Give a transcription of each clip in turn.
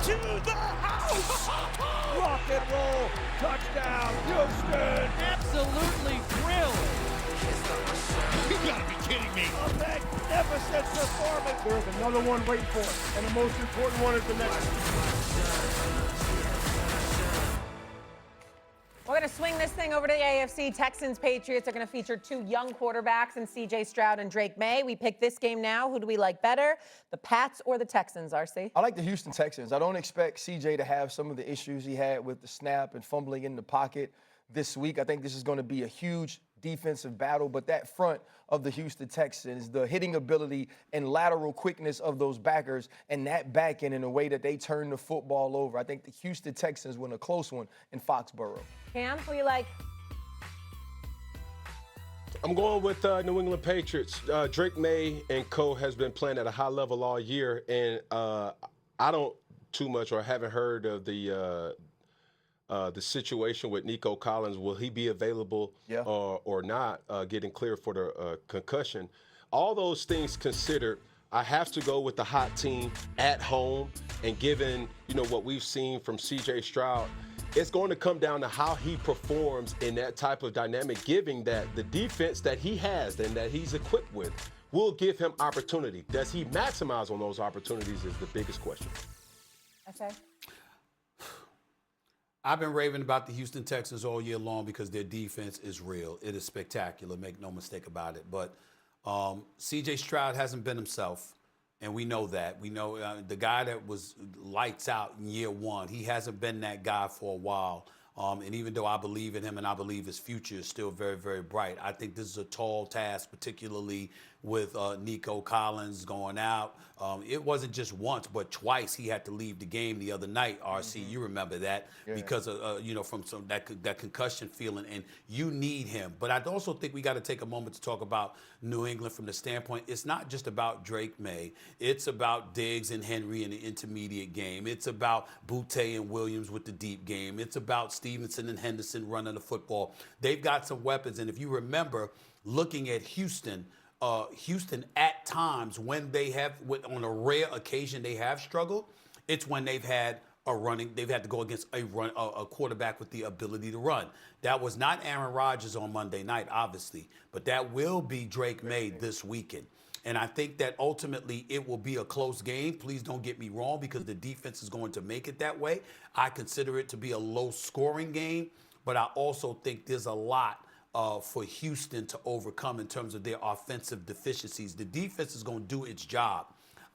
to the house. Rock and roll. Touchdown, Houston. Absolutely thrilled. You gotta be kidding me. A magnificent performance. There's another one waiting for us, and the most important one is the next one. We're going to swing this thing over to the AFC. Texans, Patriots are going to feature two young quarterbacks in C.J. Stroud and Drake Maye. We pick this game now. Who do we like better, the Pats or the Texans, RC? I like the Houston Texans. I don't expect CJ to have some of the issues he had with the snap and fumbling in the pocket this week. I think this is going to be a huge defensive battle, but that front of the Houston Texans, the hitting ability and lateral quickness of those backers and that back end in a way that they turn the football over. I think the Houston Texans win a close one in Foxborough. Cam, who do you like? I'm going with New England Patriots. Drake Maye and co has been playing at a high level all year, and I don't too much or haven't heard of the situation with Nico Collins. Will he be available or not, getting cleared for the concussion? All those things considered, I have to go with the hot team at home, and given what we've seen from C.J. Stroud, it's going to come down to how he performs in that type of dynamic, given that the defense that he has and that he's equipped with will give him opportunity. Does he maximize on those opportunities is the biggest question. SA? I've been raving about the Houston Texans all year long because their defense is real. It is spectacular, make no mistake about it. But C.J. Stroud hasn't been himself, and we know that. We know the guy that was lights out in year one, he hasn't been that guy for a while. And even though I believe in him and I believe his future is still very, very bright, I think this is a tall task, particularly with Nico Collins going out. It wasn't just once, but twice he had to leave the game the other night, RC. You remember that because of, from some that concussion feeling, and you need him. But I also think we got to take a moment to talk about New England from the standpoint. It's not just about Drake Maye. It's about Diggs and Henry in the intermediate game. It's about Boutte and Williams with the deep game. It's about Stevenson and Henderson running the football. They've got some weapons, and if you remember, looking at Houston at times when they have, on a rare occasion they have struggled, it's when they've had to go against a quarterback with the ability to run. That was not Aaron Rodgers on Monday night, obviously, but that will be Drake Maye this weekend. And I think that ultimately it will be a close game. Please don't get me wrong, because the defense is going to make it that way. I consider it to be a low-scoring game, but I also think there's a lot for Houston to overcome in terms of their offensive deficiencies. The defense is going to do its job.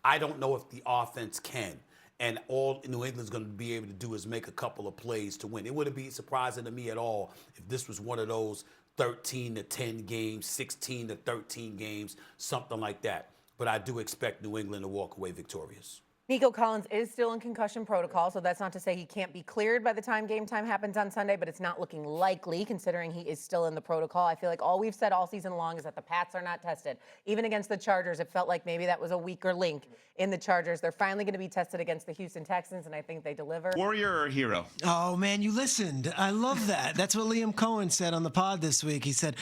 I don't know if the offense can. And all New England's going to be able to do is make a couple of plays to win. It wouldn't be surprising to me at all if this was one of those 13-10 games, 16-13 games, something like that. But I do expect New England to walk away victorious. Nico Collins is still in concussion protocol, so that's not to say he can't be cleared by the time game time happens on Sunday, but it's not looking likely considering he is still in the protocol. I feel like all we've said all season long is that the Pats are not tested. Even against the Chargers, it felt like maybe that was a weaker link in the Chargers. They're finally going to be tested against the Houston Texans, and I think they deliver. Warrior or hero? Oh, man, you listened. I love that. That's what Liam Cohen said on the pod this week. He said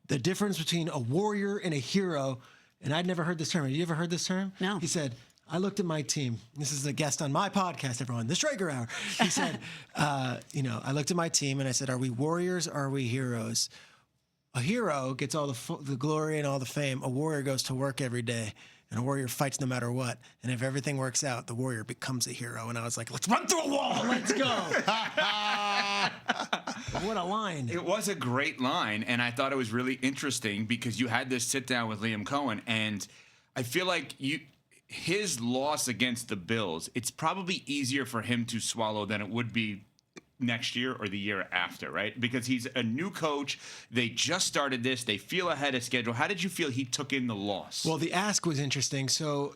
the difference between a warrior and a hero, and I'd never heard this term. Have you ever heard this term? No. He said, I looked at my team. This is a guest on my podcast, everyone, the Strager Hour. He said, I looked at my team and I said, are we warriors or are we heroes? A hero gets all the glory and all the fame. A warrior goes to work every day, and a warrior fights no matter what. And if everything works out, the warrior becomes a hero. And I was like, let's run through a wall. Let's go. What a line. It was a great line, and I thought it was really interesting because you had this sit down with Liam Cohen, and I feel like his loss against the Bills, it's probably easier for him to swallow than it would be next year or the year after, right? Because he's a new coach. They just started this. They feel ahead of schedule. How did you feel he took in the loss? Well, the ask was interesting. So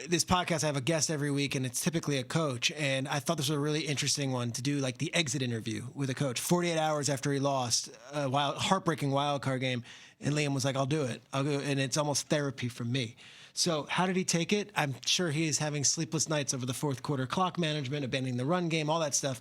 this podcast, I have a guest every week, and it's typically a coach. And I thought this was a really interesting one to do, like the exit interview with a coach 48 hours after he lost a heartbreaking wild card game. And Liam was like, I'll do it. And it's almost therapy for me. So how did he take it? I'm sure he is having sleepless nights over the fourth quarter clock management, abandoning the run game, all that stuff.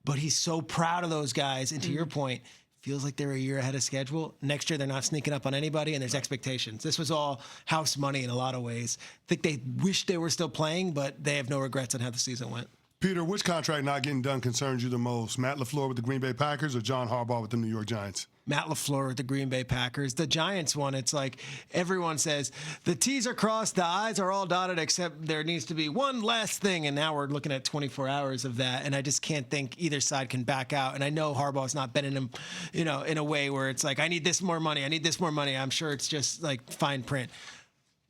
But he's so proud of those guys. And to your point, feels like they're a year ahead of schedule. Next year, they're not sneaking up on anybody, and there's expectations. This was all house money in a lot of ways. I think they wish they were still playing, but they have no regrets on how the season went. Peter, which contract not getting done concerns you the most? Matt LaFleur with the Green Bay Packers or John Harbaugh with the New York Giants? Matt LaFleur with the Green Bay Packers. The Giants one, it's like everyone says, the T's are crossed, the I's are all dotted, except there needs to be one last thing. And now we're looking at 24 hours of that. And I just can't think either side can back out. And I know Harbaugh's not bending him, in a way where it's like, I need this more money. I need this more money. I'm sure it's just like fine print.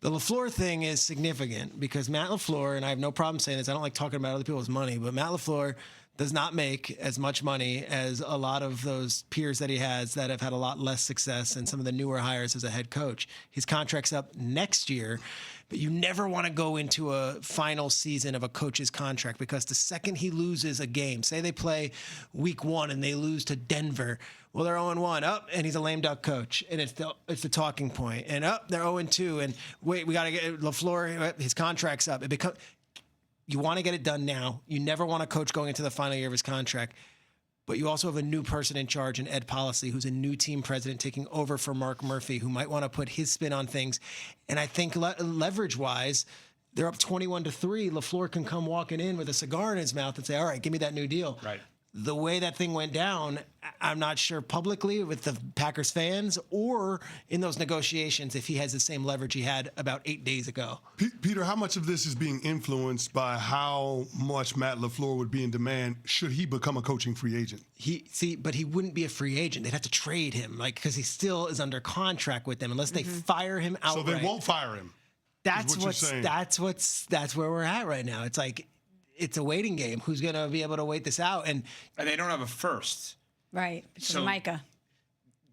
The LaFleur thing is significant because Matt LaFleur, and I have no problem saying this, I don't like talking about other people's money, but Matt LaFleur does not make as much money as a lot of those peers that he has that have had a lot less success and some of the newer hires as a head coach. His contract's up next year, but you never want to go into a final season of a coach's contract because the second he loses a game, say they play week 1 and they lose to Denver, well, they're 0-1 up, and he's a lame duck coach, and it's the talking point. And up, they're 0-2, and wait, we got to get LaFleur. His contract's up. You want to get it done now. You never want a coach going into the final year of his contract, but you also have a new person in charge in Ed Policy, who's a new team president taking over for Mark Murphy, who might want to put his spin on things. And I think leverage-wise, they're up 21-3. LaFleur can come walking in with a cigar in his mouth and say, all right, give me that new deal. Right. The way that thing went down, I'm not sure publicly with the Packers fans or in those negotiations if he has the same leverage he had about 8 days ago. Peter, how much of this is being influenced by how much Matt LaFleur would be in demand should he become a coaching free agent? But he wouldn't be a free agent. They'd have to trade him, because he still is under contract with them unless they fire him outright. So they won't fire him. That's where we're at right now. It's like, it's a waiting game. Who's going to be able to wait this out? And they don't have a first. Right. So Micah.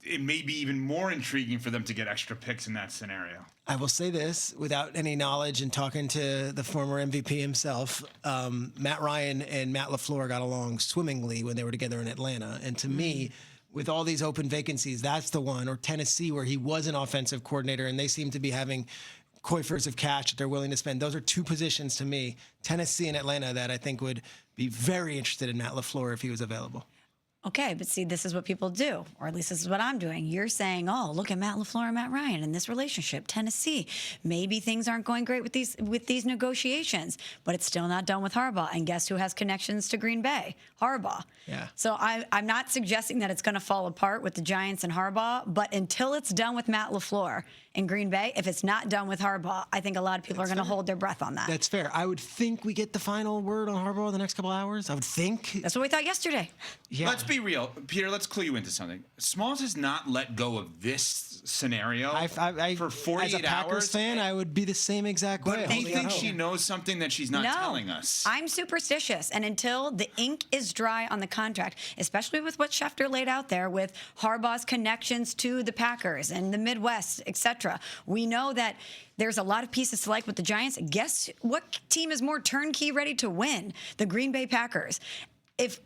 It may be even more intriguing for them to get extra picks in that scenario. I will say this without any knowledge and talking to the former MVP himself, Matt Ryan and Matt LaFleur got along swimmingly when they were together in Atlanta. And to me, with all these open vacancies, that's the one. Or Tennessee, where he was an offensive coordinator, and they seem to be having coifers of cash that they're willing to spend. Those are two positions to me, Tennessee and Atlanta, that I think would be very interested in Matt LaFleur if he was available. Okay, but see, this is what people do, or at least this is what I'm doing. You're saying, oh, look at Matt LaFleur and Matt Ryan in this relationship. Tennessee, maybe things aren't going great with these negotiations, but it's still not done with Harbaugh. And guess who has connections to Green Bay? Harbaugh. Yeah. So I'm not suggesting that it's going to fall apart with the Giants and Harbaugh, but until it's done with Matt LaFleur in Green Bay, if it's not done with Harbaugh, I think a lot of people are going to hold their breath on that. That's fair. I would think we get the final word on Harbaugh in the next couple hours. I would think. That's what we thought yesterday. Yeah. Let's be real. Peter, let's clue you into something. Smalls has not let go of this scenario for 48 as a Packers hours. fan, I would be the same exact way. But he thinks she knows something that she's not telling us. I'm superstitious. And until the ink is dry on the contract, especially with what Schefter laid out there with Harbaugh's connections to the Packers and the Midwest, etc., we know that there's a lot of pieces to like with the Giants. Guess what team is more turnkey ready to win? The Green Bay Packers.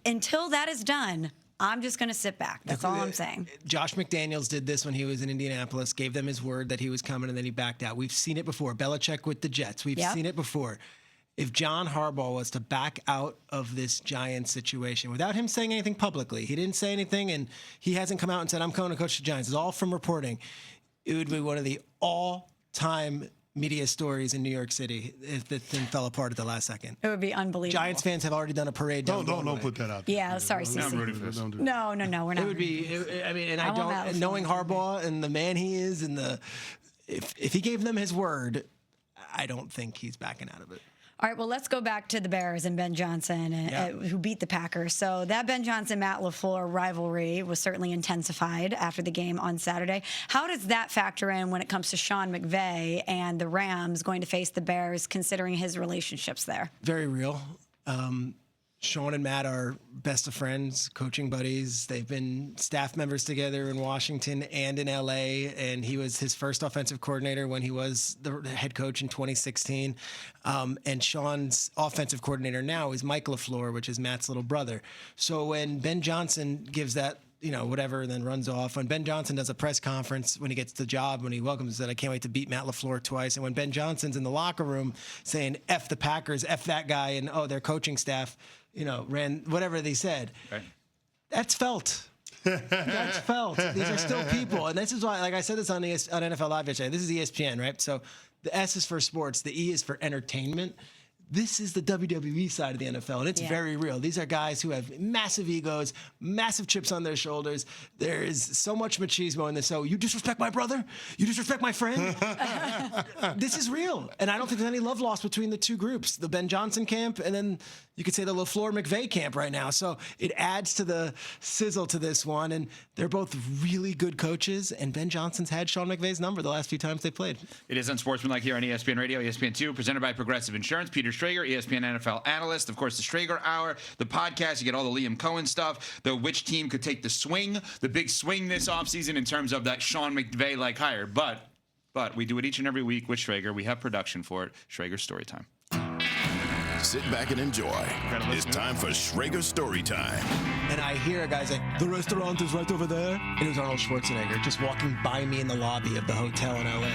Until that is done, I'm just going to sit back. That's all I'm saying. Josh McDaniels did this when he was in Indianapolis, gave them his word that he was coming, and then he backed out. We've seen it before. Belichick with the Jets. We've seen it before. If John Harbaugh was to back out of this Giants situation without him saying anything publicly, he didn't say anything, and he hasn't come out and said, I'm coming to coach the Giants. It's all from reporting. It would be one of the all-time media stories in New York City if the thing fell apart at the last second. It would be unbelievable. Giants fans have already done a parade. Don't put that out there. Yeah, sorry, Cece. Don't do that. No, we're not. It would be. I want that knowing Harbaugh and the man he is, and if he gave them his word, I don't think he's backing out of it. All right, well, let's go back to the Bears and Ben Johnson, who beat the Packers. So that Ben Johnson-Matt LaFleur rivalry was certainly intensified after the game on Saturday. How does that factor in when it comes to Sean McVay and the Rams going to face the Bears, considering his relationships there? Very real. Sean and Matt are best of friends, coaching buddies. They've been staff members together in Washington and in LA, and he was his first offensive coordinator when he was the head coach in 2016. And Sean's offensive coordinator now is Mike LaFleur, which is Matt's little brother. So when Ben Johnson gives that, whatever, and then runs off. When Ben Johnson does a press conference when he gets the job, when he welcomes it, I can't wait to beat Matt LaFleur twice. And when Ben Johnson's in the locker room saying, F the Packers, F that guy, and their coaching staff, ran whatever they said. Right. That's felt. That's felt. These are still people. And this is why, like I said this on NFL Live yesterday, this is ESPN, right? So the S is for sports, the E is for entertainment. this is the WWE side of the NFL, and it's very real. These are guys who have massive egos, massive chips on their shoulders. There is so much machismo in this. So you disrespect my brother? You disrespect my friend? This is real. And I don't think there's any love lost between the two groups, the Ben Johnson camp and then you could say the LaFleur McVay camp right now. So it adds to the sizzle to this one. And they're both really good coaches. And Ben Johnson's had Sean McVay's number the last few times they played. It is Unsportsmanlike here on ESPN Radio, ESPN2, presented by Progressive Insurance. Peter Strager, ESPN NFL analyst. Of course, the Strager Hour, the podcast. You get all the Liam Cohen stuff, the which team could take the swing, the big swing this offseason in terms of that Sean McVay-like hire. But we do it each and every week with Strager. We have production for it. Strager's Story Time. Sit back and enjoy. It's time for Schrager Story Time. And I hear a guy say, the restaurant is right over there. And it was Arnold Schwarzenegger just walking by me in the lobby of the hotel in LA.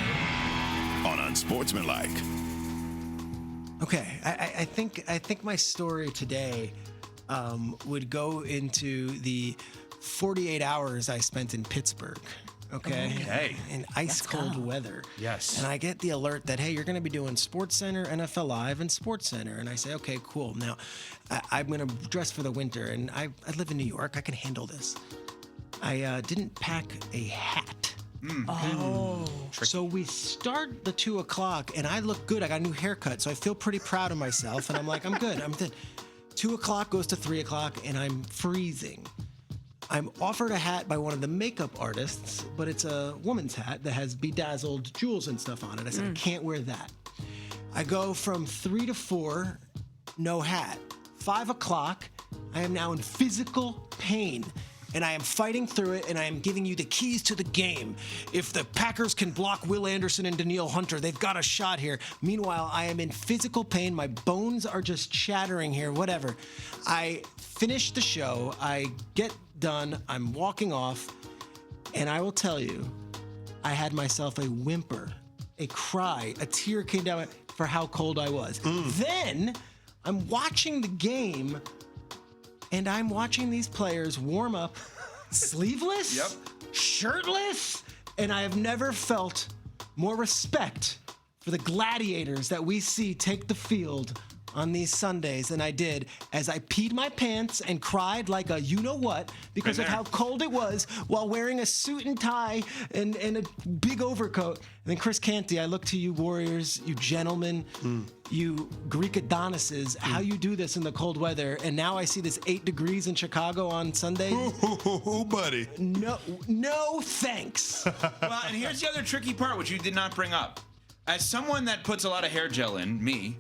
On Unsportsmanlike. Okay, I think my story today would go into the 48 hours I spent in Pittsburgh. Okay. In ice cold weather. Yes. And I get the alert that, hey, you're going to be doing SportsCenter, NFL Live, and SportsCenter. And I say, okay, cool. Now, I'm going to dress for the winter, and I live in New York. I can handle this. I didn't pack a hat. So we start the 2 o'clock, and I look good. I got a new haircut, so I feel pretty proud of myself. And I'm like, I'm good. 2 o'clock goes to 3 o'clock, and I'm freezing. I'm offered a hat by one of the makeup artists, but it's a woman's hat that has bedazzled jewels and stuff on it. I said, I can't wear that. I go from 3 to 4, no hat. 5 o'clock, I am now in physical pain. And I am fighting through it, and I am giving you the keys to the game. If the Packers can block Will Anderson and Danielle Hunter, they've got a shot here. Meanwhile, I am in physical pain. My bones are just shattering here, whatever. I finish the show. I get done. I'm walking off. And I will tell you, I had myself a whimper, a cry, a tear came down for how cold I was. Then I'm watching the game, and I'm watching these players warm up sleeveless, shirtless, and I have never felt more respect for the gladiators that we see take the field on these Sundays than I did as I peed my pants and cried like a you-know-what because of how cold it was while wearing a suit and tie and a big overcoat. And then Chris Canty, I look to you Warriors, you gentlemen, you Greek Adonises, how you do this in the cold weather. And now I see this 8 degrees in Chicago on Sunday. Buddy. No thanks. Well, and here's the other tricky part, which you did not bring up. As someone that puts a lot of hair gel in, me,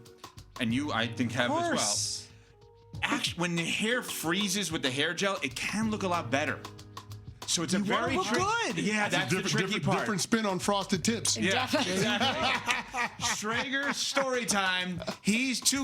and you, I think, have as well. Actually, when the hair freezes with the hair gel, it can look a lot better. So it's a very good. Yeah, that's the tricky part. Different spin on frosted tips. Yeah, exactly. Strager Story Time. He's too